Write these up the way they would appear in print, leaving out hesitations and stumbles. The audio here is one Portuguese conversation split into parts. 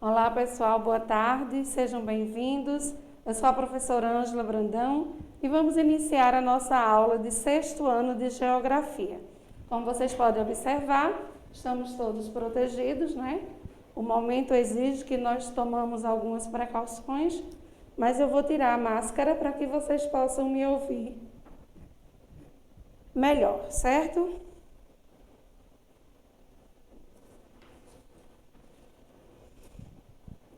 Olá pessoal, boa tarde, sejam bem-vindos. Eu sou a professora Ângela Brandão e vamos iniciar a nossa aula de 6º ano de Geografia. Como vocês podem observar, estamos todos protegidos, né? O momento exige que nós tomamos algumas precauções, mas eu vou tirar a máscara para que vocês possam me ouvir melhor, certo?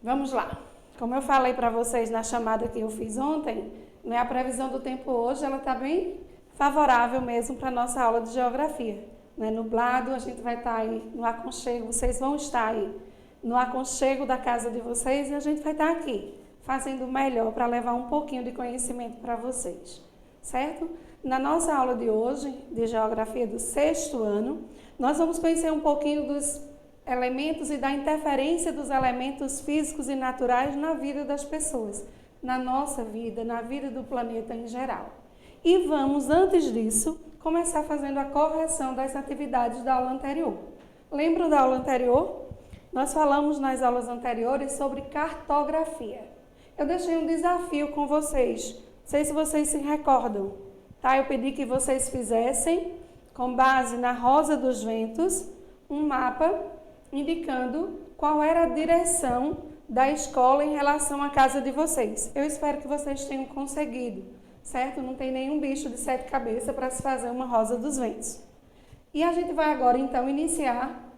Vamos lá. Como eu falei para vocês na chamada que eu fiz ontem, né, a previsão do tempo hoje ela está bem favorável mesmo para a nossa aula de geografia. Né? Nublado, a gente vai estar aí no aconchego, vocês vão estar aí no aconchego da casa de vocês e a gente vai estar aqui fazendo o melhor para levar um pouquinho de conhecimento para vocês, certo? Na nossa aula de hoje, de geografia do 6º ano, nós vamos conhecer um pouquinho dos elementos e da interferência dos elementos físicos e naturais na vida das pessoas, na nossa vida, na vida do planeta em geral. E vamos, antes disso, começar fazendo a correção das atividades da aula anterior. Lembram da aula anterior? Nós falamos nas aulas anteriores sobre cartografia. Eu deixei um desafio com vocês, não sei se vocês se recordam, tá? Eu pedi que vocês fizessem, com base na Rosa dos Ventos, um mapa indicando qual era a direção da escola em relação à casa de vocês. Eu espero que vocês tenham conseguido, certo? Não tem nenhum bicho de 7 cabeças para se fazer uma Rosa dos Ventos. E a gente vai agora, então, iniciar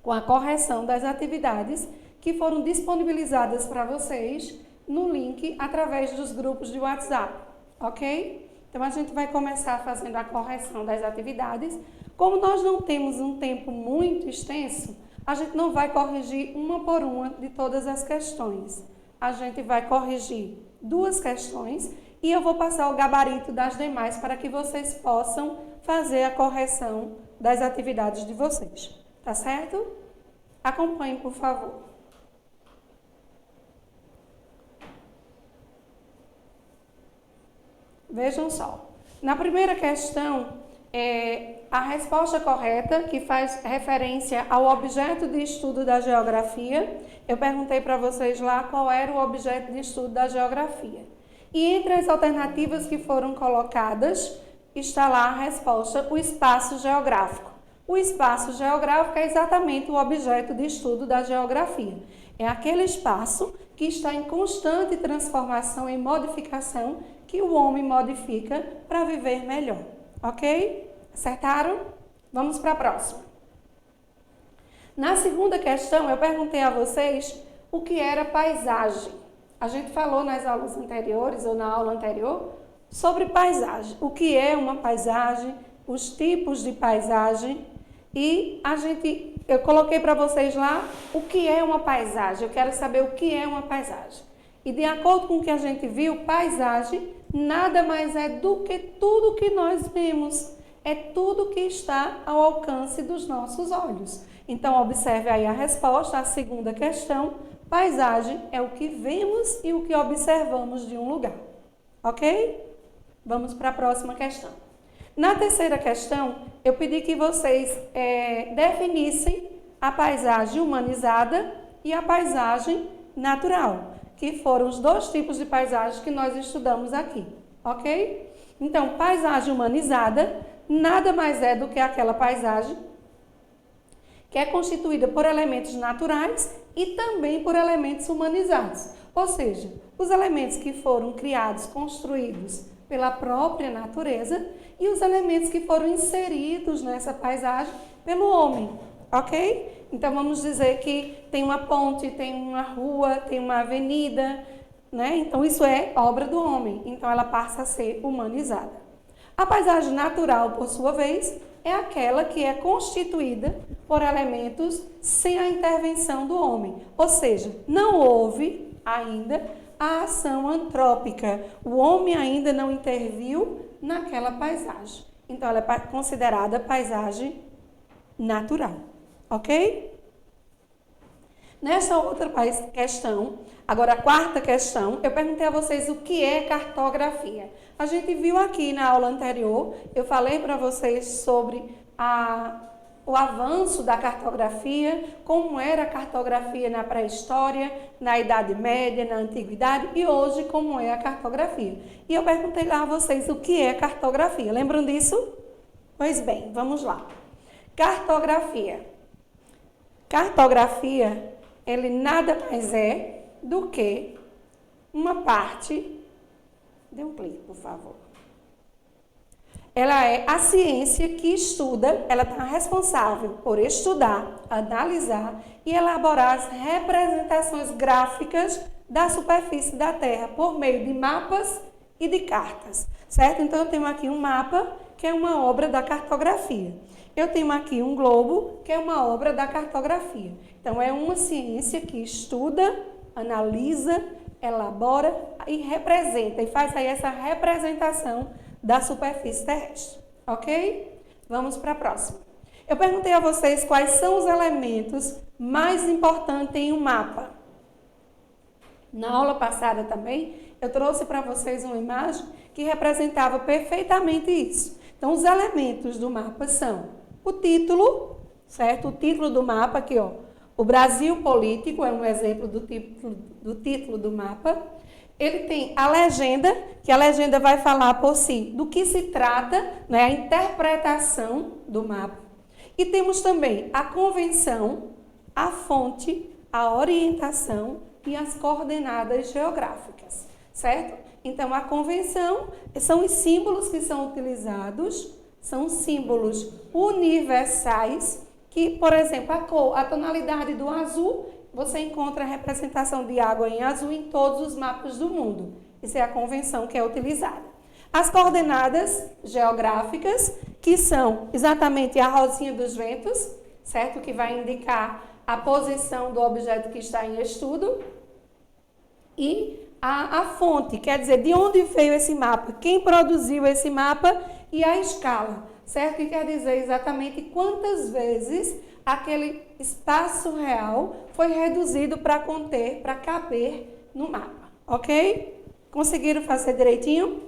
com a correção das atividades que foram disponibilizadas para vocês no link através dos grupos de WhatsApp, ok? Então, a gente vai começar fazendo a correção das atividades. Como nós não temos um tempo muito extenso, a gente não vai corrigir uma por uma de todas as questões. A gente vai corrigir 2 questões e eu vou passar o gabarito das demais para que vocês possam fazer a correção das atividades de vocês. Tá certo? Acompanhem, por favor. Vejam só. Na primeira questão, a resposta correta, que faz referência ao objeto de estudo da geografia. Eu perguntei para vocês lá qual era o objeto de estudo da geografia. E entre as alternativas que foram colocadas, está lá a resposta, o espaço geográfico. O espaço geográfico é exatamente o objeto de estudo da geografia. É aquele espaço que está em constante transformação e modificação que o homem modifica para viver melhor. Ok? Acertaram? Vamos para a próxima. Na segunda questão, eu perguntei a vocês o que era paisagem. A gente falou nas aulas anteriores, ou na aula anterior, sobre paisagem. O que é uma paisagem, os tipos de paisagem. E eu coloquei para vocês lá o que é uma paisagem. Eu quero saber o que é uma paisagem. E de acordo com o que a gente viu, paisagem nada mais é do que tudo que nós vemos. É tudo que está ao alcance dos nossos olhos. Então, observe aí a resposta à segunda questão. Paisagem é o que vemos e o que observamos de um lugar. Ok? Vamos para a próxima questão. Na terceira questão, eu pedi que vocês definissem a paisagem humanizada e a paisagem natural, que foram os 2 tipos de paisagem que nós estudamos aqui, ok? Então, paisagem humanizada nada mais é do que aquela paisagem que é constituída por elementos naturais e também por elementos humanizados, ou seja, os elementos que foram criados, construídos pela própria natureza e os elementos que foram inseridos nessa paisagem pelo homem, ok? Então, vamos dizer que tem uma ponte, tem uma rua, tem uma avenida, né? Então, isso é obra do homem. Então, ela passa a ser humanizada. A paisagem natural, por sua vez, é aquela que é constituída por elementos sem a intervenção do homem. Ou seja, não houve ainda a ação antrópica. O homem ainda não interviu naquela paisagem. Então, ela é considerada paisagem natural. Ok? Nessa outra questão, agora a quarta questão, eu perguntei a vocês o que é cartografia. A gente viu aqui na aula anterior, eu falei para vocês sobre o avanço da cartografia, como era a cartografia na pré-história, na Idade Média, na Antiguidade e hoje como é a cartografia. E eu perguntei lá a vocês o que é cartografia. Lembram disso? Pois bem, vamos lá. Cartografia. Cartografia, ele nada mais é do que uma parte... Dê um clique, por favor. Ela é a ciência que estuda, ela está responsável por estudar, analisar e elaborar as representações gráficas da superfície da Terra por meio de mapas e de cartas, certo? Então, eu tenho aqui um mapa, que é uma obra da cartografia. Eu tenho aqui um globo, que é uma obra da cartografia. Então, é uma ciência que estuda, analisa, elabora e representa, e faz aí essa representação da superfície terrestre, ok? Vamos para a próxima. Eu perguntei a vocês quais são os elementos mais importantes em um mapa. Na aula passada também, eu trouxe para vocês uma imagem que representava perfeitamente isso. Então, os elementos do mapa são o título, certo? O título do mapa aqui, ó. O Brasil Político é um exemplo do título do mapa. Ele tem a legenda, que a legenda vai falar por si do que se trata, né, a interpretação do mapa. E temos também a convenção, a fonte, a orientação e as coordenadas geográficas, certo? Então, a convenção são os símbolos que são utilizados, são símbolos universais, que, por exemplo, a cor, a tonalidade do azul, você encontra a representação de água em azul em todos os mapas do mundo. Isso é a convenção que é utilizada. As coordenadas geográficas, que são exatamente a rosinha dos ventos, certo? Que vai indicar a posição do objeto que está em estudo. E a fonte, quer dizer, de onde veio esse mapa, quem produziu esse mapa e a escala, certo? Que quer dizer exatamente quantas vezes aquele espaço real foi reduzido para conter, para caber no mapa, ok? Conseguiram fazer direitinho?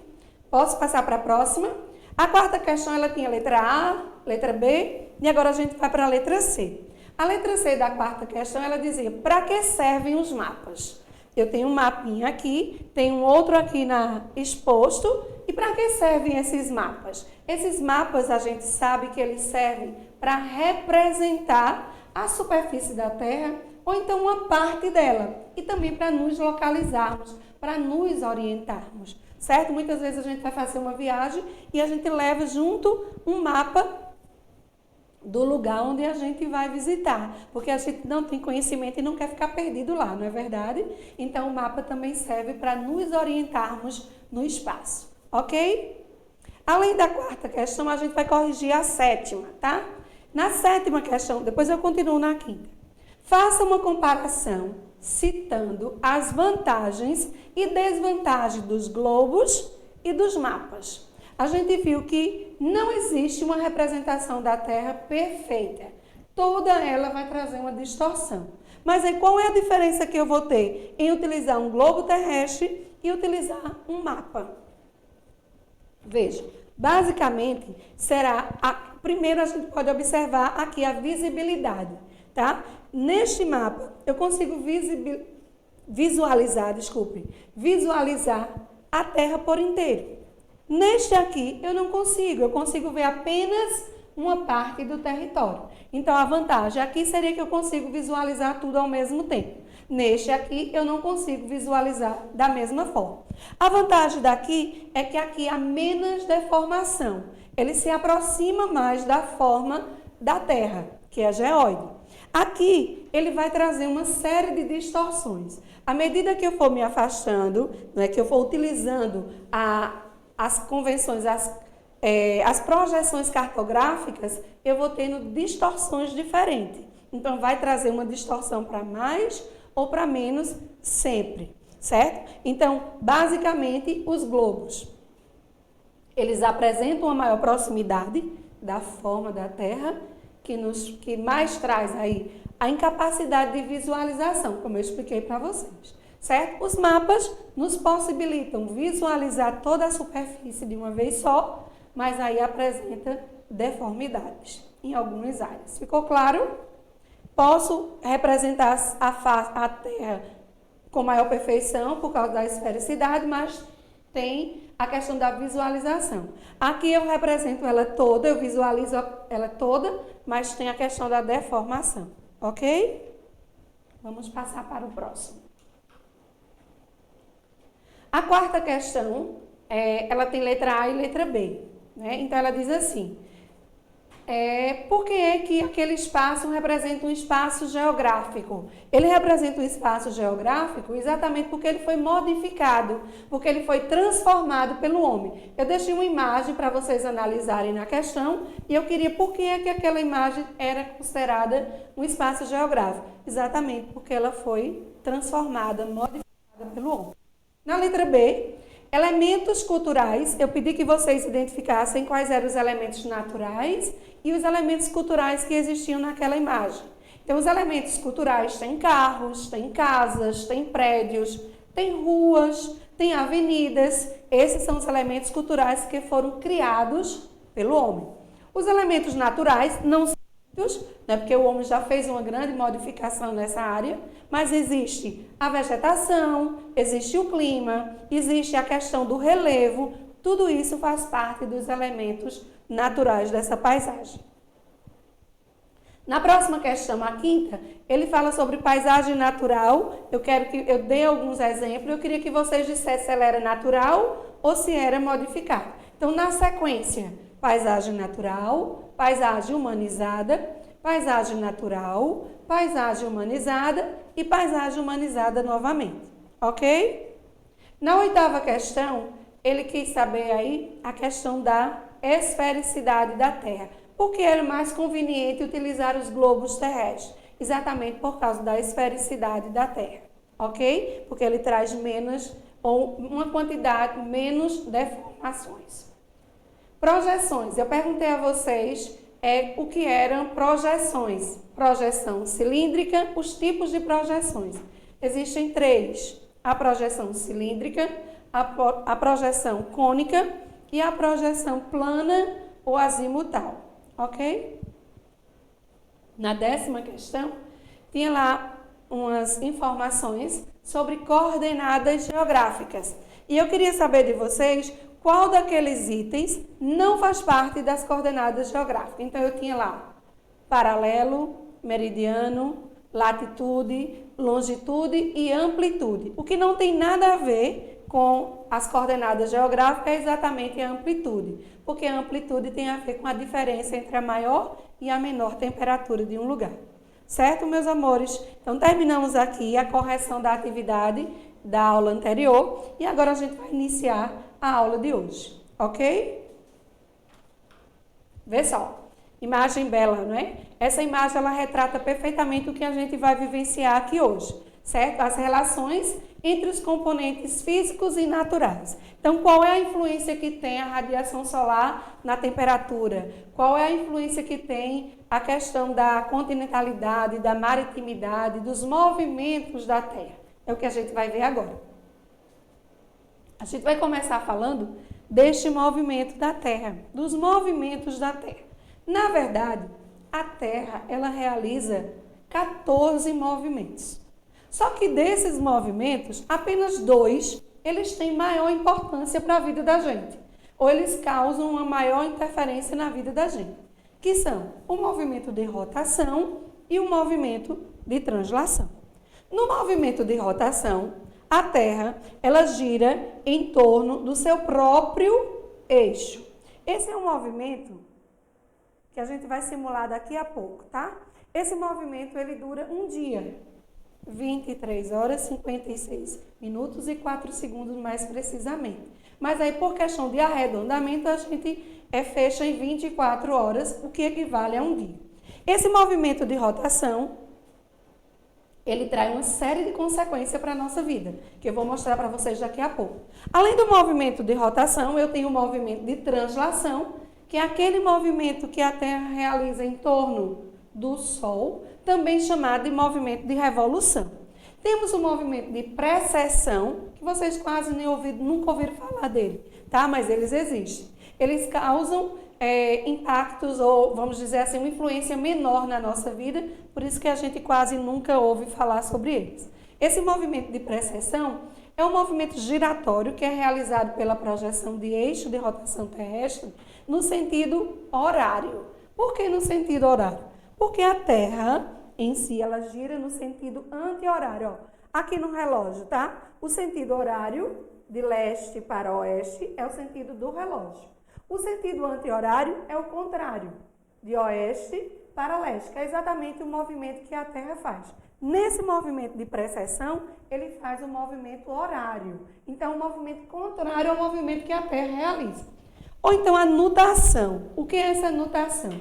Posso passar para a próxima? A quarta questão, ela tinha letra A, letra B, e agora a gente vai para a letra C. A letra C da quarta questão, ela dizia, para que servem os mapas? Eu tenho um mapinha aqui, tenho um outro aqui exposto, e para que servem esses mapas? Esses mapas, a gente sabe que eles servem para representar a superfície da Terra, ou então uma parte dela, e também para nos localizarmos, para nos orientarmos, certo? Muitas vezes a gente vai fazer uma viagem e a gente leva junto um mapa do lugar onde a gente vai visitar, porque a gente não tem conhecimento e não quer ficar perdido lá, não é verdade? Então, o mapa também serve para nos orientarmos no espaço, ok? Além da quarta questão, a gente vai corrigir a sétima, tá? Na sétima questão, depois eu continuo na quinta. Faça uma comparação citando as vantagens e desvantagens dos globos e dos mapas. A gente viu que não existe uma representação da Terra perfeita. Toda ela vai trazer uma distorção. Mas aí qual é a diferença que eu vou ter em utilizar um globo terrestre e utilizar um mapa? Veja, basicamente será... Primeiro a gente pode observar aqui a visibilidade, tá? Neste mapa eu consigo visualizar a Terra por inteiro. Neste aqui, eu não consigo, eu consigo ver apenas uma parte do território. Então, a vantagem aqui seria que eu consigo visualizar tudo ao mesmo tempo. Neste aqui, eu não consigo visualizar da mesma forma. A vantagem daqui é que aqui há menos deformação. Ele se aproxima mais da forma da Terra, que é geóide. Aqui, ele vai trazer uma série de distorções. À medida que eu for me afastando, não é, que eu for utilizando as convenções, as projeções cartográficas, eu vou tendo distorções diferentes. Então, vai trazer uma distorção para mais ou para menos sempre, certo? Então, basicamente, os globos, eles apresentam uma maior proximidade da forma da Terra, que mais traz aí a incapacidade de visualização, como eu expliquei para vocês. Certo? Os mapas nos possibilitam visualizar toda a superfície de uma vez só, mas aí apresenta deformidades. em algumas áreas. Ficou claro? Posso representar a Terra com maior perfeição por causa da esfericidade, mas tem a questão da visualização. Aqui eu represento ela toda, eu visualizo ela toda, mas tem a questão da deformação, ok? Vamos passar para o próximo. A quarta questão, ela tem letra A e letra B, né? Então ela diz assim, por que é que aquele espaço representa um espaço geográfico? Ele representa um espaço geográfico exatamente porque ele foi modificado, porque ele foi transformado pelo homem. Eu deixei uma imagem para vocês analisarem na questão e eu queria por que é que aquela imagem era considerada um espaço geográfico. Exatamente porque ela foi transformada, modificada pelo homem. Na letra B, elementos culturais, eu pedi que vocês identificassem quais eram os elementos naturais e os elementos culturais que existiam naquela imagem. Então, os elementos culturais têm carros, têm casas, têm prédios, têm ruas, têm avenidas. Esses são os elementos culturais que foram criados pelo homem. Os elementos naturais não são muitos, né, porque o homem já fez uma grande modificação nessa área, mas existe a vegetação, existe o clima, existe a questão do relevo, tudo isso faz parte dos elementos naturais dessa paisagem. Na próxima questão, a quinta, ele fala sobre paisagem natural. Eu quero que eu dê alguns exemplos. Eu queria que vocês dissessem se ela era natural ou se era modificada. Então, na sequência, paisagem natural, paisagem humanizada, paisagem natural, paisagem humanizada e paisagem humanizada novamente. Ok? Na oitava questão, ele quis saber aí a questão da esfericidade da Terra. Por que era mais conveniente utilizar os globos terrestres? Exatamente por causa da esfericidade da Terra. Ok? Porque ele traz menos, ou uma quantidade, menos deformações. Projeções. Eu perguntei a vocês o que eram projeções. Projeção cilíndrica, os tipos de projeções. Existem 3. A projeção cilíndrica, a projeção cônica e a projeção plana ou azimutal. Ok? Na 10ª questão, tinha lá umas informações sobre coordenadas geográficas. E eu queria saber de vocês qual daqueles itens não faz parte das coordenadas geográficas. Então, eu tinha lá paralelo, meridiano, latitude, longitude e amplitude. O que não tem nada a ver com as coordenadas geográficas é exatamente a amplitude, porque a amplitude tem a ver com a diferença entre a maior e a menor temperatura de um lugar. Certo, meus amores? Então, terminamos aqui a correção da atividade da aula anterior e agora a gente vai iniciar a aula de hoje, ok? Vê só, imagem bela, não é? Essa imagem, ela retrata perfeitamente o que a gente vai vivenciar aqui hoje, certo? As relações entre os componentes físicos e naturais. Então, qual é a influência que tem a radiação solar na temperatura? Qual é a influência que tem a questão da continentalidade, da maritimidade, dos movimentos da Terra? É o que a gente vai ver agora. A gente vai começar falando deste movimento da Terra, dos movimentos da Terra. Na verdade, a Terra, ela realiza 14 movimentos. Só que desses movimentos, apenas 2, eles têm maior importância para a vida da gente. Ou eles causam uma maior interferência na vida da gente. Que são o movimento de rotação e o movimento de translação. No movimento de rotação, a Terra, ela gira em torno do seu próprio eixo. Esse é um movimento que a gente vai simular daqui a pouco, tá? Esse movimento, ele dura um dia. 23 horas, 56 minutos e 4 segundos mais precisamente. Mas aí, por questão de arredondamento, a gente fecha em 24 horas, o que equivale a um dia. Esse movimento de rotação, ele traz uma série de consequências para a nossa vida, que eu vou mostrar para vocês daqui a pouco. Além do movimento de rotação, eu tenho o movimento de translação, que é aquele movimento que a Terra realiza em torno do Sol, também chamado de movimento de revolução. Temos o movimento de precessão, que vocês quase nunca ouviram falar dele, tá? Mas eles existem. Eles causam impactos ou, vamos dizer assim, uma influência menor na nossa vida, por isso que a gente quase nunca ouve falar sobre eles. Esse movimento de precessão é um movimento giratório que é realizado pela projeção de eixo de rotação terrestre no sentido horário. Por que no sentido horário? Porque a Terra em si, ela gira no sentido anti-horário. Aqui no relógio, tá? O sentido horário, de leste para oeste, é o sentido do relógio. O sentido anti-horário é o contrário, de oeste para leste, que é exatamente o movimento que a Terra faz. Nesse movimento de precessão, ele faz o movimento horário. Então, o movimento contrário ao movimento que a Terra realiza. Ou então, a nutação. O que é essa nutação?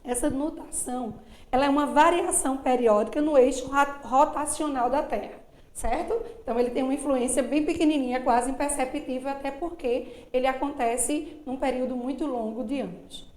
Essa nutação, ela é uma variação periódica no eixo rotacional da Terra, certo? Então, ele tem uma influência bem pequenininha, quase imperceptível, até porque ele acontece num período muito longo de anos.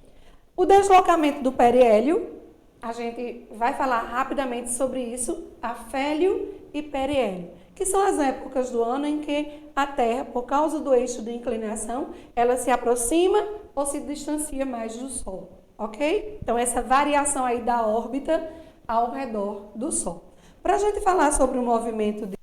O deslocamento do periélio, a gente vai falar rapidamente sobre isso, afélio e periélio, que são as épocas do ano em que a Terra, por causa do eixo de inclinação, ela se aproxima ou se distancia mais do Sol, ok? Então, essa variação aí da órbita ao redor do Sol. Para a gente falar sobre o movimento de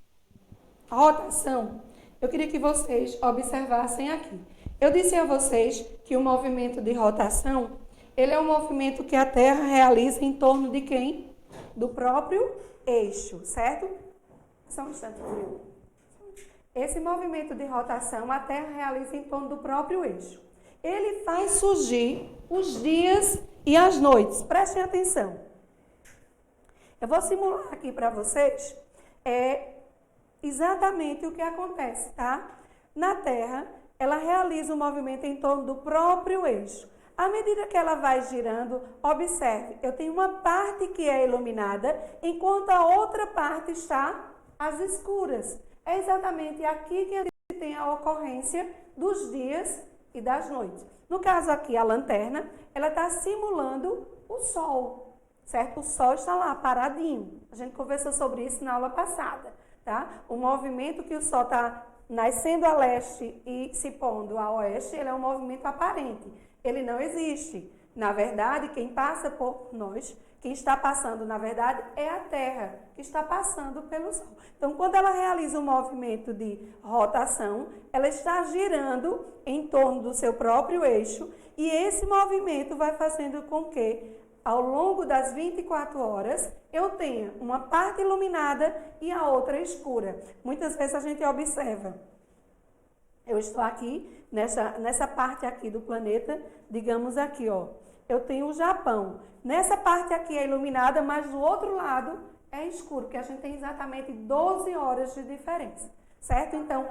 rotação, eu queria que vocês observassem aqui. Eu disse a vocês que o movimento de rotação, ele é um movimento que a Terra realiza em torno de quem? Do próprio eixo, certo? Só um instante, comigo. Esse movimento de rotação, a Terra realiza em torno do próprio eixo. Ele faz surgir os dias e as noites. Prestem atenção. Eu vou simular aqui para vocês exatamente o que acontece, tá? Na Terra, ela realiza o movimento em torno do próprio eixo. À medida que ela vai girando, observe, eu tenho uma parte que é iluminada, enquanto a outra parte está às escuras. É exatamente aqui que a gente tem a ocorrência dos dias e das noites. No caso aqui, a lanterna, ela está simulando o Sol, certo? O Sol está lá, paradinho. A gente conversou sobre isso na aula passada, tá? O movimento que o Sol está nascendo a leste e se pondo a oeste, ele é um movimento aparente. Ele não existe. Na verdade, quem passa por nós, quem está passando, na verdade, é a Terra, que está passando pelo Sol. Então, quando ela realiza um movimento de rotação, ela está girando em torno do seu próprio eixo, e esse movimento vai fazendo com que, ao longo das 24 horas, eu tenha uma parte iluminada e a outra escura. Muitas vezes a gente observa. Eu estou aqui, nessa parte aqui do planeta, digamos aqui, ó. Eu tenho o Japão. Nessa parte aqui é iluminada, mas do outro lado é escuro, porque a gente tem exatamente 12 horas de diferença, certo? Então,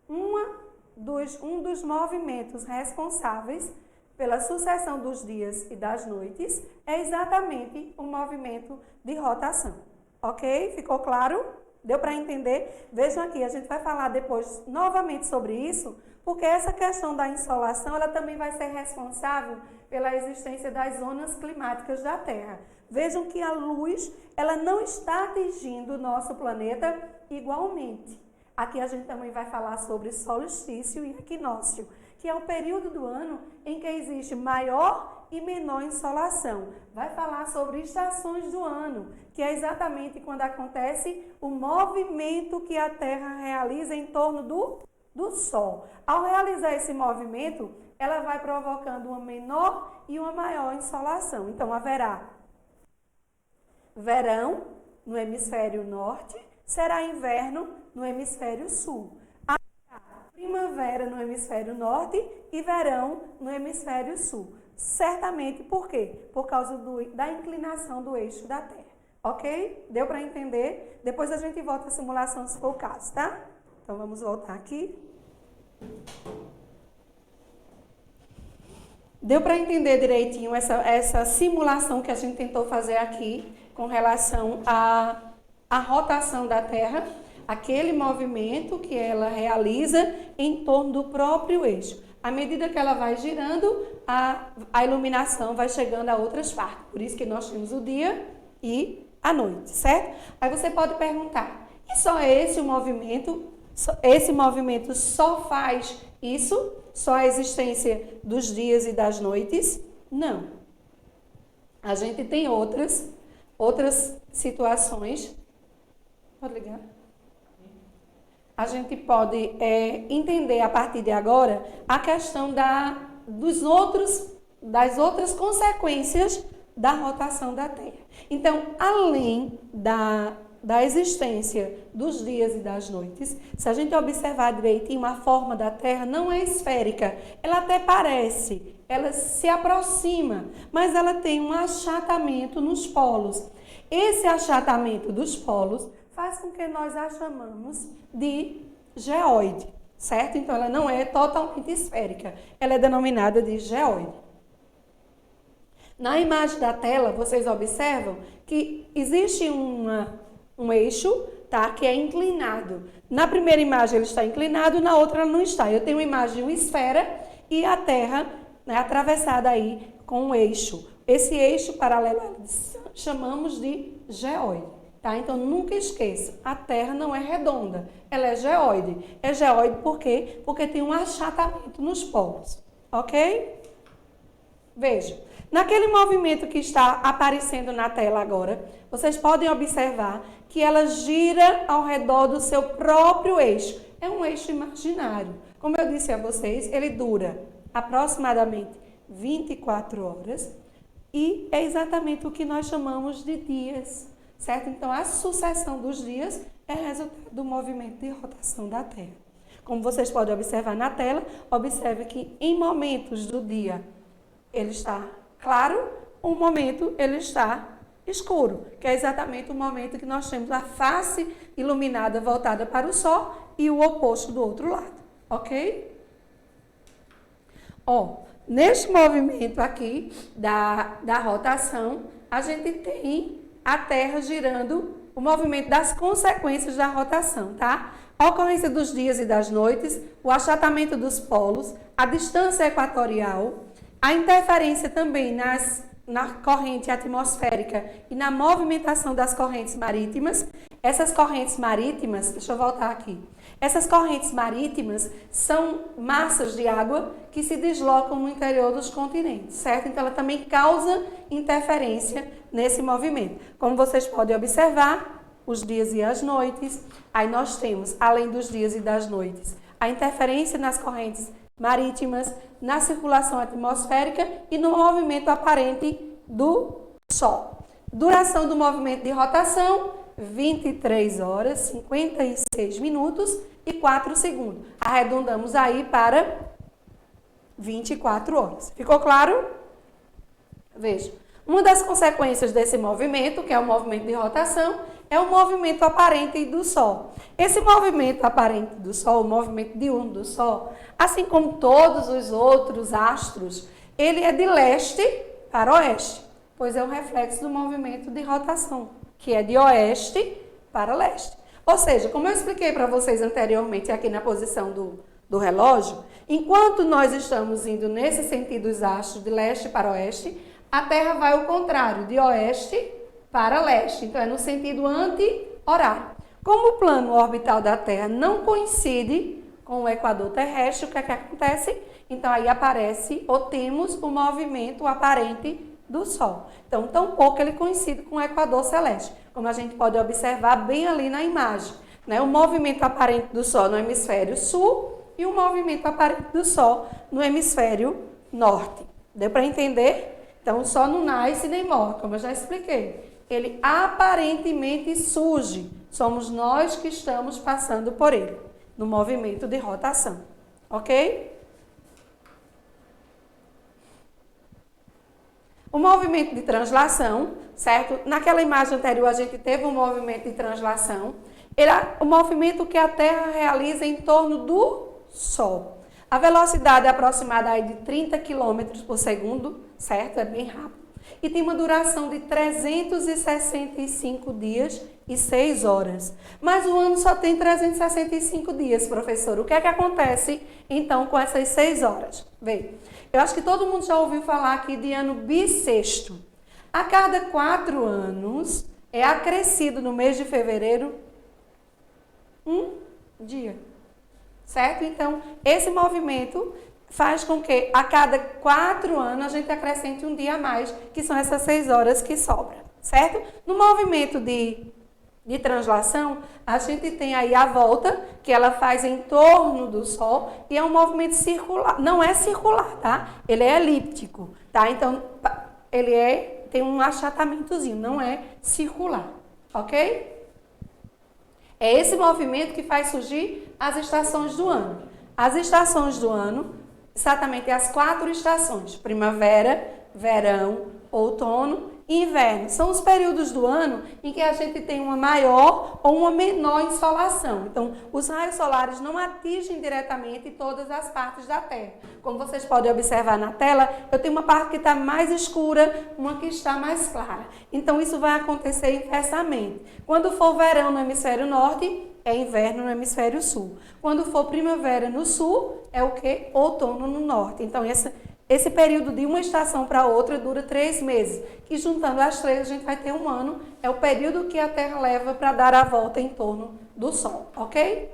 um dos movimentos responsáveis pela sucessão dos dias e das noites é exatamente o movimento de rotação, ok? Ficou claro? Deu para entender? Vejam aqui, a gente vai falar depois novamente sobre isso, porque essa questão da insolação, ela também vai ser responsável pela existência das zonas climáticas da Terra. Vejam que a luz, ela não está atingindo o nosso planeta igualmente. Aqui a gente também vai falar sobre solstício e equinócio, que é o período do ano em que existe maior e menor insolação. Vai falar sobre estações do ano, que é exatamente quando acontece o movimento que a Terra realiza em torno do Sol. Ao realizar esse movimento, ela vai provocando uma menor e uma maior insolação. Então, haverá verão no hemisfério norte, será inverno no hemisfério sul. Primavera no hemisfério norte e verão no hemisfério sul. Certamente, por quê? Por causa da inclinação do eixo da Terra. Ok? Deu para entender? Depois a gente volta à simulação se for o caso, tá? Então, vamos voltar aqui. Deu para entender direitinho essa simulação que a gente tentou fazer aqui com relação à rotação da Terra? Aquele movimento que ela realiza em torno do próprio eixo. À medida que ela vai girando, a iluminação vai chegando a outras partes. Por isso que nós temos o dia e a noite, certo? Aí você pode perguntar, e só esse o movimento? Esse movimento só faz isso? Só a existência dos dias e das noites? Não. A gente tem outras situações. Pode ligar? A gente pode entender a partir de agora a questão das outras consequências da rotação da Terra. Então, além da existência dos dias e das noites, se a gente observar direitinho, a forma da Terra não é esférica. Ela até parece, ela se aproxima, mas ela tem um achatamento nos polos. Esse achatamento dos polos faz com que nós a chamamos de geóide, certo? Então, ela não é totalmente esférica, ela é denominada de geóide. Na imagem da tela, vocês observam que existe um eixo, tá, que é inclinado. Na primeira imagem ele está inclinado, na outra não está. Eu tenho uma imagem de uma esfera e a Terra, né, atravessada aí com um eixo. Esse eixo paralelo chamamos de geóide. Tá? Então, nunca esqueça, a Terra não é redonda, ela é geóide. É geóide por quê? Porque tem um achatamento nos polos, ok? Veja, naquele movimento que está aparecendo na tela agora, vocês podem observar que ela gira ao redor do seu próprio eixo. É um eixo imaginário. Como eu disse a vocês, ele dura aproximadamente 24 horas e é exatamente o que nós chamamos de dias. Certo? Então, a sucessão dos dias é resultado do movimento de rotação da Terra. Como vocês podem observar na tela, observe que em momentos do dia ele está claro, um momento ele está escuro, que é exatamente o momento que nós temos a face iluminada voltada para o Sol e o oposto do outro lado, ok? Neste movimento aqui da rotação, a gente tem a Terra girando, o movimento das consequências da rotação, tá? A ocorrência dos dias e das noites, o achatamento dos polos, a distância equatorial, a interferência também na corrente atmosférica e na movimentação das correntes marítimas. Essas correntes marítimas, deixa eu voltar aqui. Essas correntes marítimas são massas de água que se deslocam no interior dos continentes, certo? Então, ela também causa interferência nesse movimento. Como vocês podem observar, os dias e as noites, aí nós temos, além dos dias e das noites, a interferência nas correntes marítimas, na circulação atmosférica e no movimento aparente do Sol. Duração do movimento de rotação, 23 horas, 56 minutos e 4 segundos. Arredondamos aí para 24 horas. Ficou claro? Veja, uma das consequências desse movimento, que é o movimento de rotação, é o movimento aparente do Sol. Esse movimento aparente do Sol, o movimento diurno do Sol, assim como todos os outros astros, ele é de leste para oeste, pois é um reflexo do movimento de rotação, que é de oeste para leste. Ou seja, como eu expliquei para vocês anteriormente aqui na posição do relógio, enquanto nós estamos indo nesse sentido dos astros de leste para oeste, a Terra vai ao contrário, de oeste para leste. Então, é no sentido anti-horário. Como o plano orbital da Terra não coincide com o equador terrestre, o que é que acontece? Então, aí aparece ou temos o movimento aparente do Sol. Então, tampouco ele coincide com o equador celeste, como a gente pode observar bem ali na imagem, né? O movimento aparente do Sol no hemisfério sul e o movimento aparente do Sol no hemisfério norte. Deu para entender? Então, o Sol não nasce nem morre, como eu já expliquei. Ele aparentemente surge. Somos nós que estamos passando por ele, no movimento de rotação. Ok? O movimento de translação, certo? Naquela imagem anterior, a gente teve um movimento de translação. Ele é o movimento que a Terra realiza em torno do Sol. A velocidade é aproximada aí de 30 km por segundo, certo? É bem rápido. E tem uma duração de 365 dias e 6 horas. Mas o ano só tem 365 dias, professor. O que é que acontece, então, com essas 6 horas? Vê, eu acho que todo mundo já ouviu falar aqui de ano bissexto. A cada 4 anos, é acrescido no mês de fevereiro um dia. Certo? Então, esse movimento faz com que a cada 4 anos a gente acrescente um dia a mais, que são essas 6 horas que sobram. Certo? No movimento de translação, a gente tem aí a volta, que ela faz em torno do Sol, e é um movimento circular. Não é circular, tá? Ele é elíptico, tá? Então, ele tem um achatamentozinho, não é circular, ok? É esse movimento que faz surgir as estações do ano. As estações do ano, exatamente as 4 estações: primavera, verão, outono e inverno. São os períodos do ano em que a gente tem uma maior ou uma menor insolação. Então, os raios solares não atingem diretamente todas as partes da Terra. Como vocês podem observar na tela, eu tenho uma parte que está mais escura, uma que está mais clara. Então, isso vai acontecer inversamente. Quando for verão no hemisfério norte, é inverno no hemisfério sul. Quando for primavera no sul, é o quê? Outono no norte. Então, esse período de uma estação para outra dura 3 meses, que juntando as 3 a gente vai ter um ano, é o período que a Terra leva para dar a volta em torno do Sol, ok?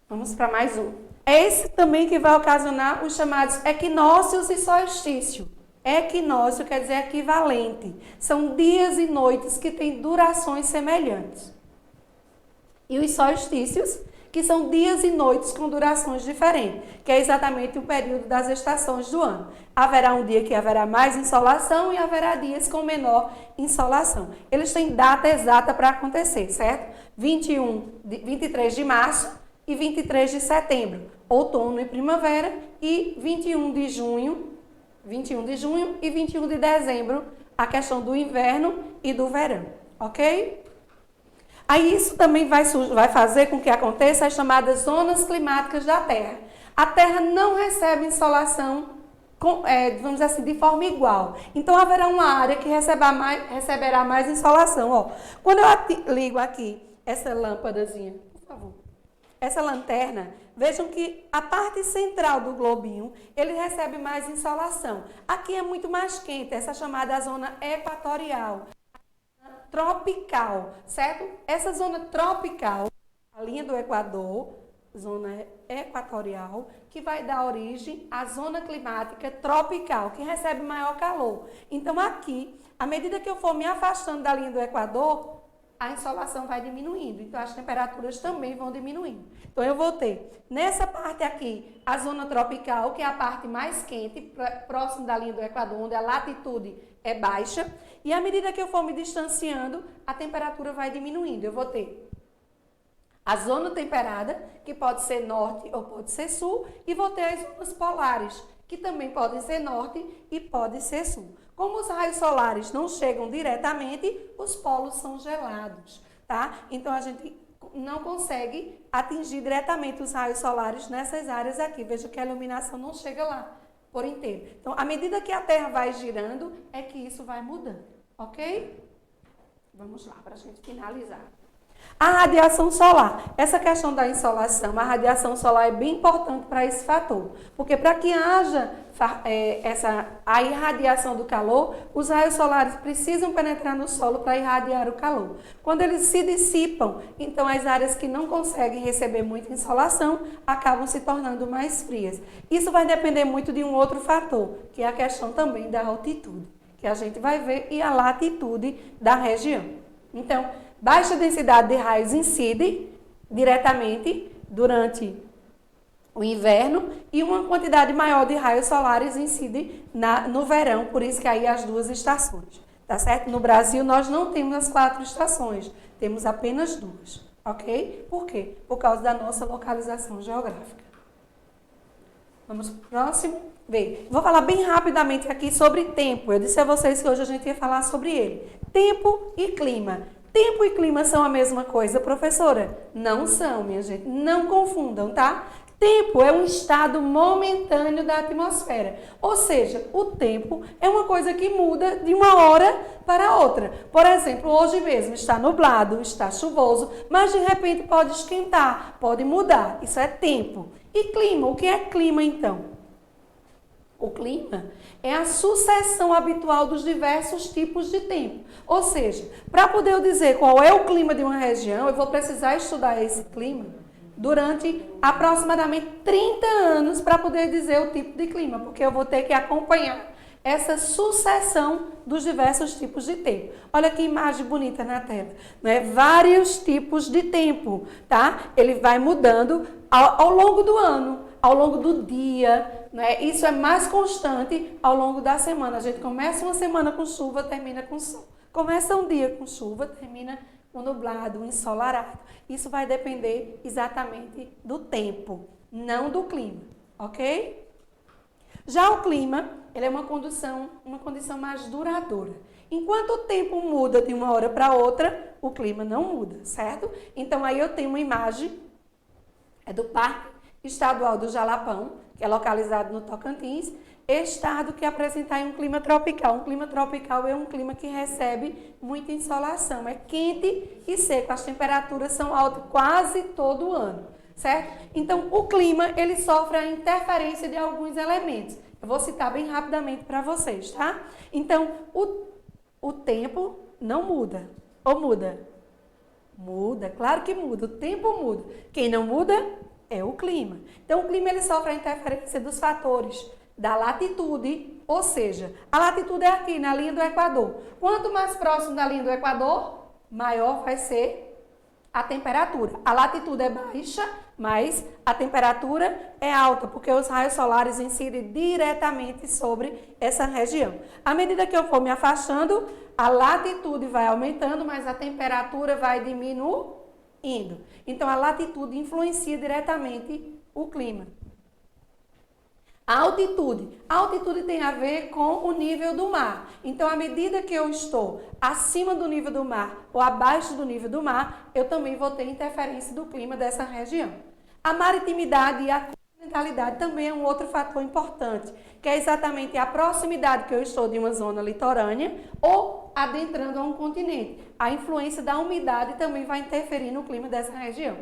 Vamos para mais um. É esse também que vai ocasionar os chamados equinócios e solstício. Equinócio quer dizer equivalente. São dias e noites que têm durações semelhantes. E os solstícios, que são dias e noites com durações diferentes, que é exatamente o período das estações do ano. Haverá um dia que haverá mais insolação e haverá dias com menor insolação. Eles têm data exata para acontecer, certo? 23 de março e 23 de setembro, outono e primavera, e 21 de junho e 21 de dezembro, a questão do inverno e do verão, ok? Aí isso também vai fazer com que aconteça as chamadas zonas climáticas da Terra. A Terra não recebe insolação, vamos dizer assim, de forma igual. Então haverá uma área que receberá mais insolação. Ó. Quando eu ligo aqui essa lâmpadazinha, por favor, essa lanterna, vejam que a parte central do globinho, ele recebe mais insolação. Aqui é muito mais quente, essa chamada zona equatorial. Tropical, certo? Essa zona tropical, a linha do Equador, zona equatorial, que vai dar origem à zona climática tropical, que recebe maior calor. Então, aqui, à medida que eu for me afastando da linha do Equador, a insolação vai diminuindo. Então, as temperaturas também vão diminuindo. Então, eu vou ter, nessa parte aqui, a zona tropical, que é a parte mais quente, próximo da linha do Equador, onde a latitude é baixa. E à medida que eu for me distanciando, a temperatura vai diminuindo. Eu vou ter a zona temperada, que pode ser norte ou pode ser sul, e vou ter as zonas polares, que também podem ser norte e pode ser sul. Como os raios solares não chegam diretamente, os polos são gelados, tá? Então, a gente não consegue atingir diretamente os raios solares nessas áreas aqui. Veja que a iluminação não chega lá por inteiro. Então, à medida que a Terra vai girando, é que isso vai mudando, ok? Vamos lá, para a gente finalizar. A radiação solar. Essa questão da insolação, a radiação solar é bem importante para esse fator. Porque para que haja a irradiação do calor, os raios solares precisam penetrar no solo para irradiar o calor. Quando eles se dissipam, então as áreas que não conseguem receber muita insolação acabam se tornando mais frias. Isso vai depender muito de um outro fator, que é a questão também da altitude, que a gente vai ver, e a latitude da região. Então, baixa densidade de raios incide diretamente durante o inverno e uma quantidade maior de raios solares incide no verão, por isso que aí as 2 estações, tá certo? No Brasil nós não temos as 4 estações, temos apenas 2, ok? Por quê? Por causa da nossa localização geográfica. Vamos para o próximo. Vou falar bem rapidamente aqui sobre tempo. Eu disse a vocês que hoje a gente ia falar sobre ele. Tempo e clima. Tempo e clima são a mesma coisa, professora? Não são, minha gente. Não confundam, tá? Tempo é um estado momentâneo da atmosfera. Ou seja, o tempo é uma coisa que muda de uma hora para outra. Por exemplo, hoje mesmo está nublado, está chuvoso, mas de repente pode esquentar, pode mudar. Isso é tempo. E clima? O que é clima, então? O clima é a sucessão habitual dos diversos tipos de tempo. Ou seja, para poder eu dizer qual é o clima de uma região, eu vou precisar estudar esse clima durante aproximadamente 30 anos para poder dizer o tipo de clima, porque eu vou ter que acompanhar essa sucessão dos diversos tipos de tempo. Olha que imagem bonita na tela, né? Vários tipos de tempo, tá? Ele vai mudando ao longo do ano, ao longo do dia, né? Isso é mais constante ao longo da semana. A gente começa uma semana com chuva, termina com sol. Começa um dia com chuva, termina com nublado, ensolarado. Isso vai depender exatamente do tempo, não do clima, ok? Já o clima, ele é uma condição mais duradoura. Enquanto o tempo muda de uma hora para outra, o clima não muda, certo? Então, aí eu tenho uma imagem, é do Parque Estadual do Jalapão, que é localizado no Tocantins, estado que apresenta aí um clima tropical. Um clima tropical é um clima que recebe muita insolação, é quente e seco, as temperaturas são altas quase todo ano, certo? Então, o clima, ele sofre a interferência de alguns elementos. Eu vou citar bem rapidamente para vocês, tá? Então, o tempo não muda. Ou muda? Muda, claro que muda. O tempo muda. Quem não muda é o clima. Então, o clima, ele sofre a interferência dos fatores da latitude, ou seja, a latitude é aqui, na linha do Equador. Quanto mais próximo da linha do Equador, maior vai ser a temperatura. A latitude é baixa, mas a temperatura é alta, porque os raios solares incidem diretamente sobre essa região. À medida que eu for me afastando, a latitude vai aumentando, mas a temperatura vai diminuindo. Então, a latitude influencia diretamente o clima. A altitude tem a ver com o nível do mar. Então, à medida que eu estou acima do nível do mar ou abaixo do nível do mar, eu também vou ter interferência do clima dessa região. A maritimidade e a continentalidade também é um outro fator importante, que é exatamente a proximidade que eu estou de uma zona litorânea ou adentrando a um continente. A influência da umidade também vai interferir no clima dessa região.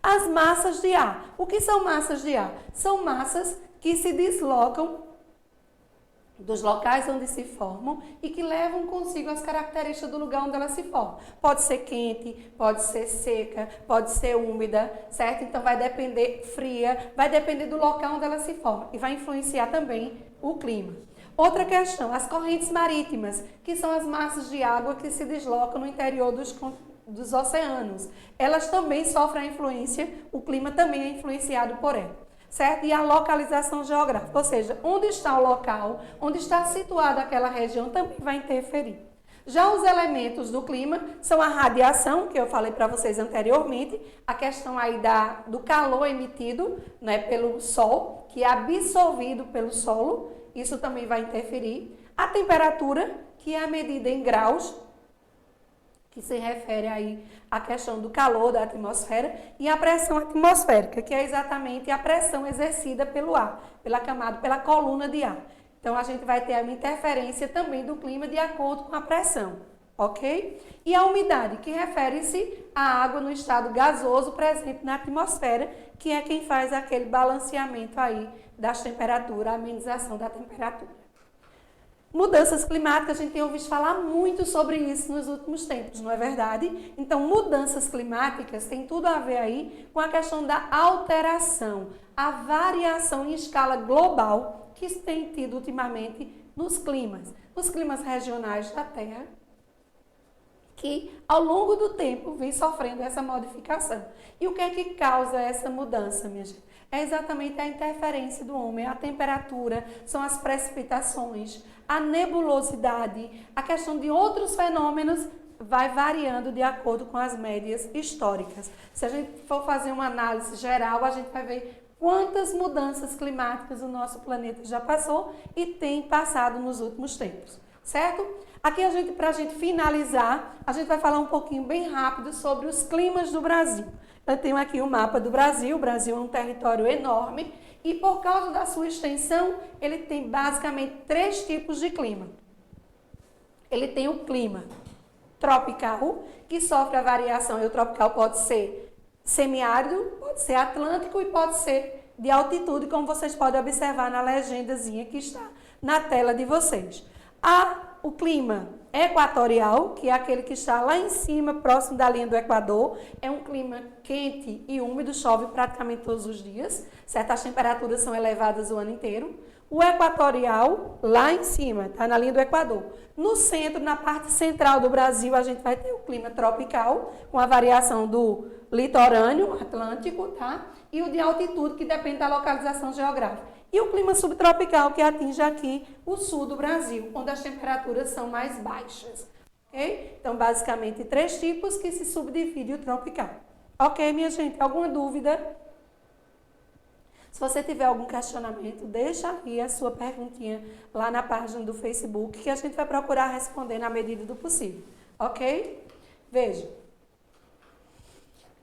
As massas de ar. O que são massas de ar? São massas que se deslocam dos locais onde se formam e que levam consigo as características do lugar onde elas se formam. Pode ser quente, pode ser seca, pode ser úmida, certo? Então vai depender fria, vai depender do local onde ela se forma e vai influenciar também o clima. Outra questão, as correntes marítimas, que são as massas de água que se deslocam no interior dos oceanos. Elas também sofrem a influência, o clima também é influenciado por ela. Certo? E a localização geográfica, ou seja, onde está o local, onde está situada aquela região também vai interferir. Já os elementos do clima são a radiação, que eu falei para vocês anteriormente, a questão aí do calor emitido, né, pelo sol, que é absorvido pelo solo, isso também vai interferir. A temperatura, que é a medida em graus, que se refere aí à questão do calor da atmosfera, e a pressão atmosférica, que é exatamente a pressão exercida pelo ar, pela coluna de ar. Então, a gente vai ter uma interferência também do clima de acordo com a pressão, ok? E a umidade, que refere-se à água no estado gasoso presente na atmosfera, que é quem faz aquele balanceamento aí das temperaturas, a amenização da temperatura. Mudanças climáticas, a gente tem ouvido falar muito sobre isso nos últimos tempos, não é verdade? Então, mudanças climáticas tem tudo a ver aí com a questão da alteração, a variação em escala global que se tem tido ultimamente nos climas regionais da Terra, que ao longo do tempo vem sofrendo essa modificação. E o que é que causa essa mudança, minha gente? É exatamente a interferência do homem, a temperatura, são as precipitações, a nebulosidade, a questão de outros fenômenos vai variando de acordo com as médias históricas. Se a gente for fazer uma análise geral, a gente vai ver quantas mudanças climáticas o nosso planeta já passou e tem passado nos últimos tempos, certo? Aqui, para a gente finalizar, a gente vai falar um pouquinho bem rápido sobre os climas do Brasil. Eu tenho aqui o mapa do Brasil. O Brasil é um território enorme e, por causa da sua extensão, ele tem basicamente 3 tipos de clima. Ele tem o clima tropical, que sofre a variação, e o tropical pode ser semiárido, pode ser atlântico e pode ser de altitude, como vocês podem observar na legendazinha que está na tela de vocês. O clima equatorial, que é aquele que está lá em cima, próximo da linha do Equador, é um clima quente e úmido, chove praticamente todos os dias, certas temperaturas são elevadas o ano inteiro. O equatorial, lá em cima, está na linha do Equador. No centro, na parte central do Brasil, a gente vai ter o clima tropical, com a variação do litorâneo atlântico, tá? E o de altitude, que depende da localização geográfica. E o clima subtropical, que atinge aqui o sul do Brasil, onde as temperaturas são mais baixas. Ok? Então, basicamente, 3 tipos que se subdivide o tropical. Ok, minha gente? Alguma dúvida? Se você tiver algum questionamento, deixa aí a sua perguntinha lá na página do Facebook, que a gente vai procurar responder na medida do possível. Ok? Veja.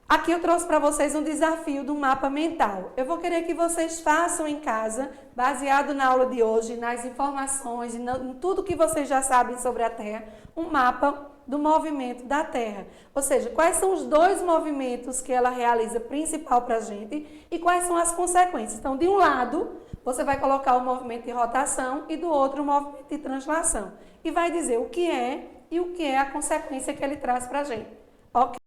Aqui eu trouxe para vocês um desafio do mapa mental. Eu vou querer que vocês façam em casa, baseado na aula de hoje, nas informações, em tudo que vocês já sabem sobre a Terra, um mapa do movimento da Terra. Ou seja, quais são os 2 movimentos que ela realiza principal para a gente e quais são as consequências. Então, de um lado, você vai colocar o movimento de rotação e do outro o movimento de translação. E vai dizer o que é e o que é a consequência que ele traz para a gente. Ok?